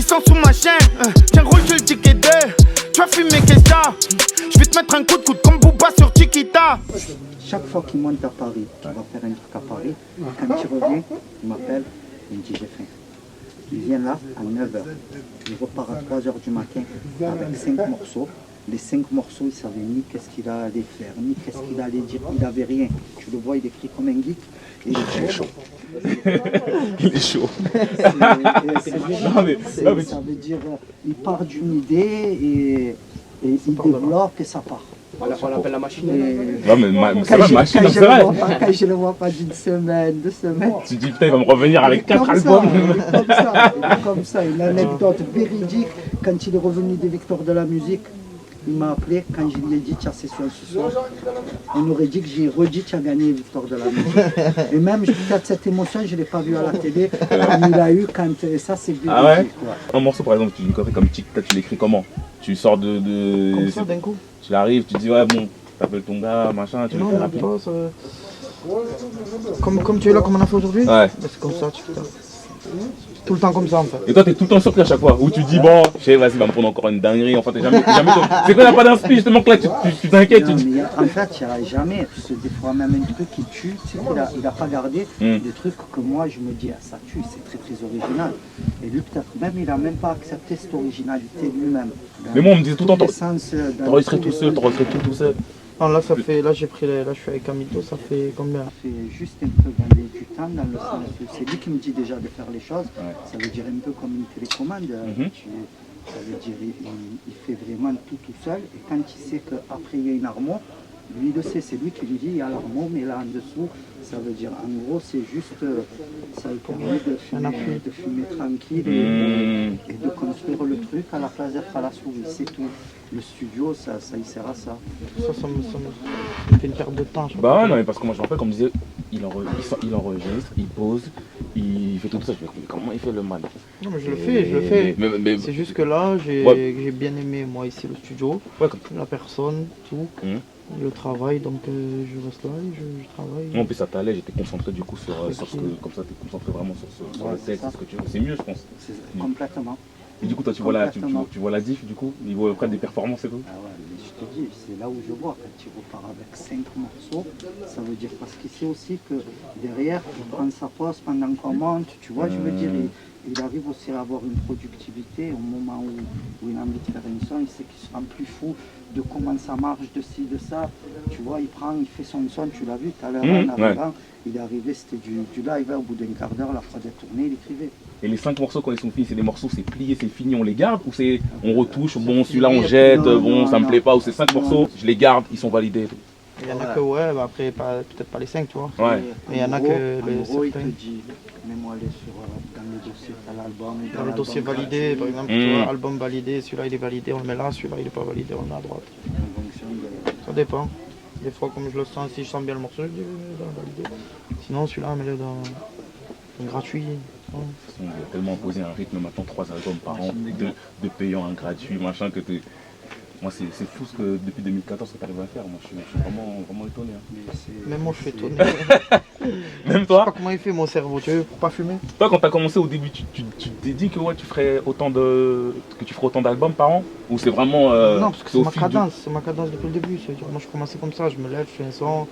sont sous ma chaîne. Tiens gros, je le dis que deux. Tu vas fumer qu'est-ce que ça? Je vais te mettre un coup de coude comme Booba sur Chiquita. Chaque fois qu'il monte à Paris, il va faire un truc à Paris. Quand il revient, il m'appelle, il me dit j'ai faim. Il vient là à 9h. Il repart à 3h du matin avec 5 morceaux. Les 5 morceaux, il ne savait ni qu'est-ce qu'il allait faire, ni qu'est-ce qu'il allait dire. Il n'avait rien. Tu le vois, il écrit comme un geek. Et il est chaud. Il est chaud. Ça veut dire, il part d'une idée et il développe et ça part. Voilà, on l'appelle la machine. Ouais, mais c'est la machine, c'est vrai. Quand je le vois pas d'une semaine, 2 semaines. Tu te dis putain, il va me revenir avec 4 albums. Comme ça, une anecdote véridique. Quand il est revenu des Victoires de la musique, il m'a appelé quand je lui ai dit tiens session ce soir. On aurait dit que j'ai redit tu as gagné les Victoires de la musique. Et même peut-être cette émotion, je ne l'ai pas vue à la télé, comme il a eu quand ça c'est véridique. Ah ouais quoi. Un morceau par exemple, tu dis comme Tic Tac, tu l'écris comment? Tu sors de. Comme ça d'un coup. Tu arrives, tu dis ouais bon, t'appelles ton gars, machin, tu le fais rapide. Comme tu es là, comme on a fait aujourd'hui. Ouais. C'est comme ça, tout le temps comme ça en fait. Et toi t'es tout le temps surpris à chaque fois, où tu dis bon, je sais, vas-y, il va me prendre encore une dinguerie, enfin t'es jamais c'est quoi, il n'y a pas d'inspi, justement que là tu t'inquiètes, tu dis. En fait, il n'y a jamais, parce que des fois même un truc qui tue, tu sais qu'il n'a pas gardé des trucs que moi je me dis, ah, ça tue, c'est très très original. Et lui peut-être même, il n'a même pas accepté cette originalité lui-même. Mais moi on me disait tout le temps, t'enregistrais tout seul, tout seul. Non, là ça fait, là je suis avec Amito, ça fait combien? Ça fait juste un peu gagner du temps dans le sens où c'est lui qui me dit déjà de faire les choses. Ouais. Ça veut dire un peu comme une télécommande. Ça veut dire il fait vraiment tout seul. Et quand il sait qu'après il y a une harmonie, lui il le sait, c'est lui qui lui dit il y a l'harmonie, mais là en dessous, ça veut dire en gros c'est juste, ça lui permet de fumer tranquille et de construire le truc à la place d'être à la souris, c'est tout. Le studio, ça il sert à ça. Ça me fait une perte de temps. Bah ouais, non, mais parce que moi je me rappelle qu'on me disait, il enregistre, il pose, il fait tout ça. Je me dis, mais comment il fait le mal? Non, mais je le fais. Mais c'est juste que là, j'ai bien aimé moi ici le studio, la personne, tout. Le travail, donc je reste là et je travaille. En plus ça t'allait, j'étais concentré du coup sur ce que, comme ça t'es concentré vraiment sur le texte, ce que tu veux. C'est mieux je pense. Complètement. Et du coup toi tu vois la diff du coup, niveau après des performances et tout. Ah ouais, mais je te dis, c'est là où je vois, quand tu repars avec 5 morceaux, ça veut dire parce qu'il sait aussi que derrière, il prend sa pause pendant qu'on monte, tu vois, je veux dire, il arrive aussi à avoir une productivité au moment où il a envie de faire une son, il sait qu'il sera plus fou de comment ça marche, de ci, de ça. Tu vois, il fait son son, tu l'as vu tout à l'heure en arrivant, il est arrivé, c'était du live, au bout d'un quart d'heure, la prod est tournée, il écrivait. Et les 5 morceaux quand ils sont finis, c'est des morceaux, c'est plié, c'est fini, on les garde ou c'est on retouche, bon celui-là on jette, bon ça me plaît pas, ou c'est 5 morceaux, je les garde, ils sont validés. Il y en a que bah après peut-être pas les 5 tu vois. Ouais. Mais il y en a que les certains. Il te dit, mets-moi les dans le dossier, t'as l'album. Dans le dossier validé, par exemple, tu vois, album validé, celui-là il est validé, on le met là, celui-là il est pas validé, on le met à droite. Ça dépend. Des fois comme je le sens, si je sens bien le morceau, je dis validé. Sinon celui-là mets-le dans gratuit. De toute façon, il a tellement imposé un rythme maintenant, 3 albums par an, de payant, un gratuit, machin, que t'es... Moi c'est fou ce que depuis 2014 que tu arrives à faire, moi je suis vraiment étonné. Même moi je suis étonné. Même toi? Je sais pas comment il fait mon cerveau, tu veux, pour pas fumer. Toi quand tu as commencé au début, tu t'es dit que ouais, tu ferais autant d'albums par an? Ou c'est vraiment... non parce que c'est ma cadence depuis le début, c'est-à-dire moi je commençais comme ça, je me lève, je fais un son,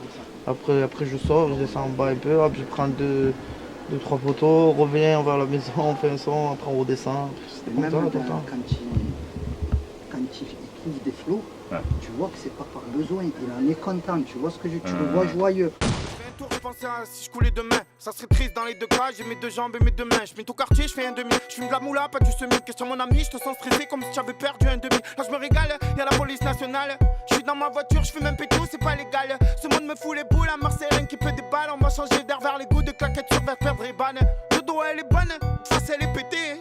après je sors, je descends en bas un peu, hop, je prends 2-3 photos, reviens, on va à la maison, on fait un son, après on redescend. C'était comme ça tout le temps. Quand il trouve des flots, tu vois que c'est pas par besoin, il en est content, tu vois ce que tu le vois joyeux. Je pensais à si je coulais demain, ça serait triste dans les 2 cas, j'ai mes 2 jambes et mes 2 mains. Je mets tout quartier, je fais un demi, je fume de la moula, pas du semi. Question mon ami, je te sens stressé comme si tu avais perdu un demi. Là je me régale, y'a la police nationale. Je suis dans ma voiture, je fume un pétou, c'est pas légal. Ce monde me fout les boules, à Marseille rien qui peut des balles. On va changer d'air vers les goûts de claquettes sur vers perdre les bannes. Le dos elle est bonne, face elle est pétée.